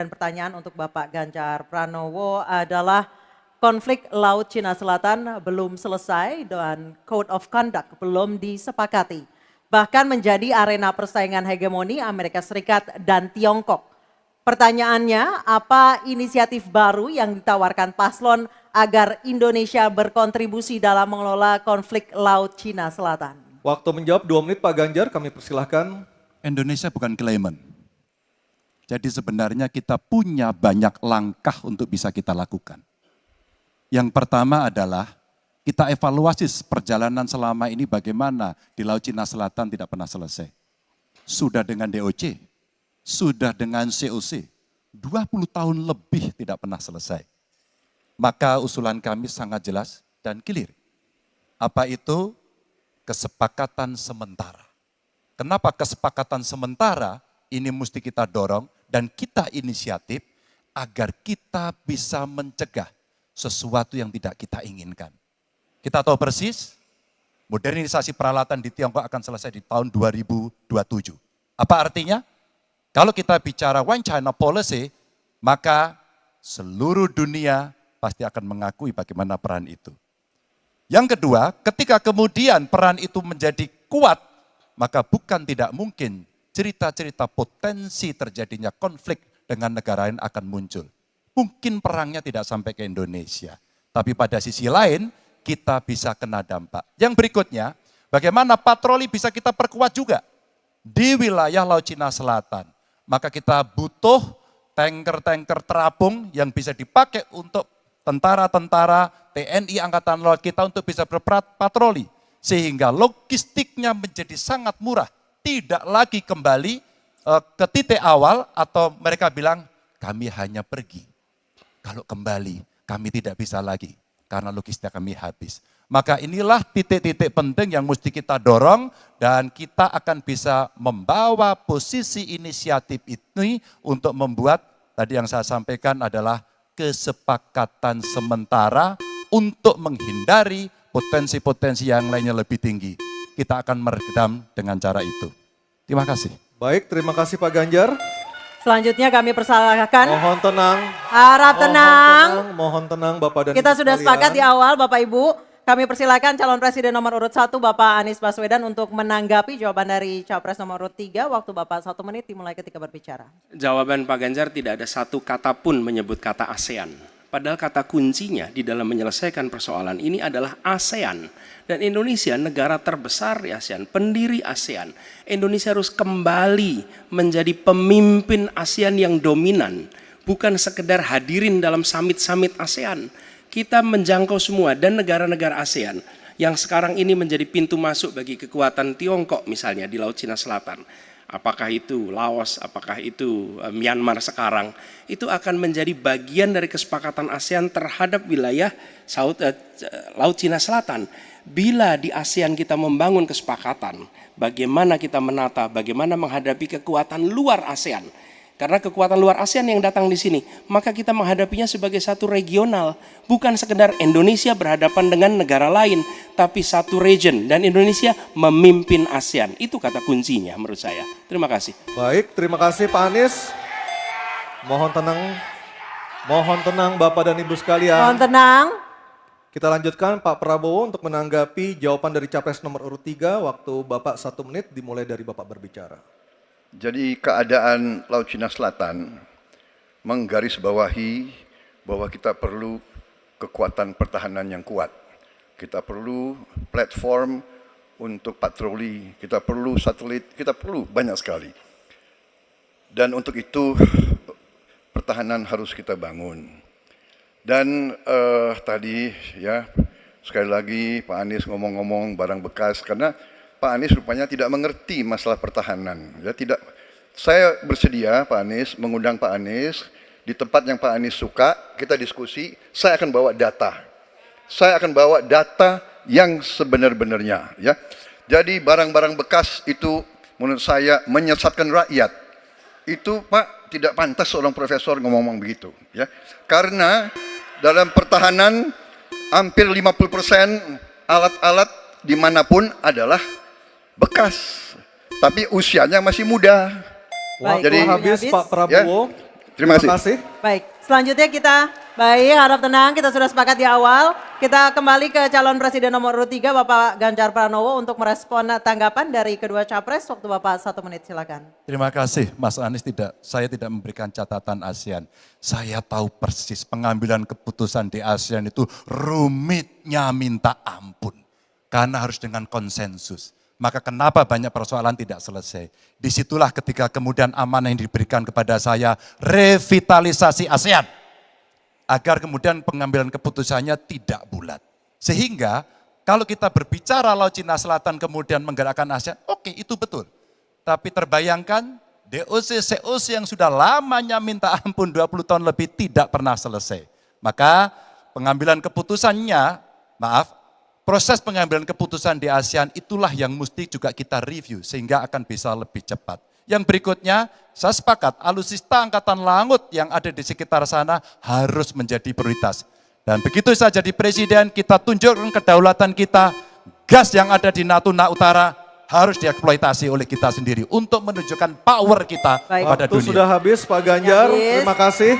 Dan pertanyaan untuk Bapak Ganjar Pranowo adalah konflik Laut Cina Selatan belum selesai dan Code of Conduct belum disepakati. Bahkan menjadi arena persaingan hegemoni Amerika Serikat dan Tiongkok. Pertanyaannya, apa inisiatif baru yang ditawarkan paslon agar Indonesia berkontribusi dalam mengelola konflik Laut Cina Selatan? Waktu menjawab 2 menit Pak Ganjar, kami persilahkan. Indonesia bukan claimant. Jadi sebenarnya kita punya banyak langkah untuk bisa kita lakukan. Yang pertama adalah kita evaluasi perjalanan selama ini bagaimana di Laut Cina Selatan tidak pernah selesai. Sudah dengan DOC, sudah dengan COC, 20 tahun lebih tidak pernah selesai. Maka usulan kami sangat jelas dan clear. Apa itu? Kesepakatan sementara. Kenapa kesepakatan sementara ini mesti kita dorong dan kita inisiatif agar kita bisa mencegah sesuatu yang tidak kita inginkan. Kita tahu persis, modernisasi peralatan di Tiongkok akan selesai di tahun 2027. Apa artinya? Kalau kita bicara One China Policy, maka seluruh dunia pasti akan mengakui bagaimana peran itu. Yang kedua, ketika kemudian peran itu menjadi kuat, maka bukan tidak mungkin cerita-cerita potensi terjadinya konflik dengan negara lain akan muncul. Mungkin perangnya tidak sampai ke Indonesia. Tapi pada sisi lain, kita bisa kena dampak. Yang berikutnya, bagaimana patroli bisa kita perkuat juga di wilayah Laut Cina Selatan. Maka kita butuh tanker-tanker terapung yang bisa dipakai untuk tentara-tentara TNI Angkatan Laut kita untuk bisa berpatroli. Sehingga logistiknya menjadi sangat murah. Tidak lagi kembali ke titik awal atau mereka bilang kami hanya pergi. Kalau kembali kami tidak bisa lagi karena logistik kami habis. Maka inilah titik-titik penting yang mesti kita dorong dan kita akan bisa membawa posisi inisiatif ini untuk membuat tadi yang saya sampaikan adalah kesepakatan sementara untuk menghindari potensi-potensi yang lainnya lebih tinggi. Kita akan meredam dengan cara itu. Terima kasih. Baik, terima kasih Pak Ganjar. Selanjutnya kami persilahkan. Mohon tenang. Harap tenang. Mohon tenang Bapak dan Kita Ibu sudah sekalian. sepakat di awal Bapak Ibu. Kami persilakan calon presiden nomor urut 1 Bapak Anies Baswedan untuk menanggapi jawaban dari capres nomor urut 3. Waktu Bapak 1 menit dimulai ketika berbicara. Jawaban Pak Ganjar tidak ada satu kata pun menyebut kata ASEAN. Padahal kata kuncinya di dalam menyelesaikan persoalan ini adalah ASEAN. Dan Indonesia negara terbesar di ASEAN, pendiri ASEAN. Indonesia harus kembali menjadi pemimpin ASEAN yang dominan. Bukan sekedar hadirin dalam summit-summit ASEAN. Kita menjangkau semua dan negara-negara ASEAN yang sekarang ini menjadi pintu masuk bagi kekuatan Tiongkok misalnya di Laut Cina Selatan. Apakah itu Laos, apakah itu Myanmar sekarang, itu akan menjadi bagian dari kesepakatan ASEAN terhadap wilayah Laut Cina Selatan. Bila di ASEAN kita membangun kesepakatan, bagaimana kita menata, bagaimana menghadapi kekuatan luar ASEAN. Karena kekuatan luar ASEAN yang datang di sini, maka kita menghadapinya sebagai satu regional. Bukan sekedar Indonesia berhadapan dengan negara lain, tapi satu region. Dan Indonesia memimpin ASEAN. Itu kata kuncinya menurut saya. Terima kasih. Baik, terima kasih Pak Anies. Mohon tenang. Mohon tenang Bapak dan Ibu sekalian. Mohon tenang. Kita lanjutkan Pak Prabowo untuk menanggapi jawaban dari capres nomor urut 3. Waktu Bapak 1 menit dimulai dari Bapak berbicara. Jadi keadaan Laut Cina Selatan menggarisbawahi bahwa kita perlu kekuatan pertahanan yang kuat. Kita perlu platform untuk patroli, kita perlu satelit, kita perlu banyak sekali. Dan untuk itu pertahanan harus kita bangun. Dan tadi ya sekali lagi Pak Anies ngomong-ngomong barang bekas karena Pak Anies rupanya tidak mengerti masalah pertahanan. Ya, tidak. Saya bersedia Pak Anies mengundang Pak Anies di tempat yang Pak Anies suka, kita diskusi. Saya akan bawa data. Saya akan bawa data yang sebenar-benarnya. Ya. Jadi barang-barang bekas itu menurut saya menyesatkan rakyat. Itu Pak tidak pantas seorang profesor ngomong-ngomong begitu. Ya. Karena dalam pertahanan hampir 50% alat-alat dimanapun adalah bekas, tapi usianya masih muda. Waktu Jadi habis Pak Prabowo. Ya, Terima kasih. Terima kasih. Baik, selanjutnya kita, baik harap tenang, kita sudah sepakat di awal. Kita kembali ke calon presiden nomor urut 3 Bapak Ganjar Pranowo untuk merespon tanggapan dari kedua capres. Waktu Bapak 1 menit silakan. Terima kasih Mas Anies, saya tidak memberikan catatan ASEAN. Saya tahu persis pengambilan keputusan di ASEAN itu rumitnya minta ampun. Karena harus dengan konsensus. Maka kenapa banyak persoalan tidak selesai. Disitulah ketika kemudian amanah yang diberikan kepada saya, revitalisasi ASEAN. Agar kemudian pengambilan keputusannya tidak bulat. Sehingga kalau kita berbicara Laut Cina Selatan kemudian menggerakkan ASEAN, oke itu betul. Tapi terbayangkan DOC, COC yang sudah lamanya minta ampun 20 tahun lebih tidak pernah selesai. Maka pengambilan keputusannya, proses pengambilan keputusan di ASEAN itulah yang mesti juga kita review sehingga akan bisa lebih cepat. Yang berikutnya, saya sepakat alutsista angkatan laut yang ada di sekitar sana harus menjadi prioritas. Dan begitu saya jadi presiden, kita tunjukkan kedaulatan kita, gas yang ada di Natuna Utara harus dieksploitasi oleh kita sendiri untuk menunjukkan power kita Baik. pada Waktu dunia. sudah habis Pak Ganjar, Habis. terima kasih.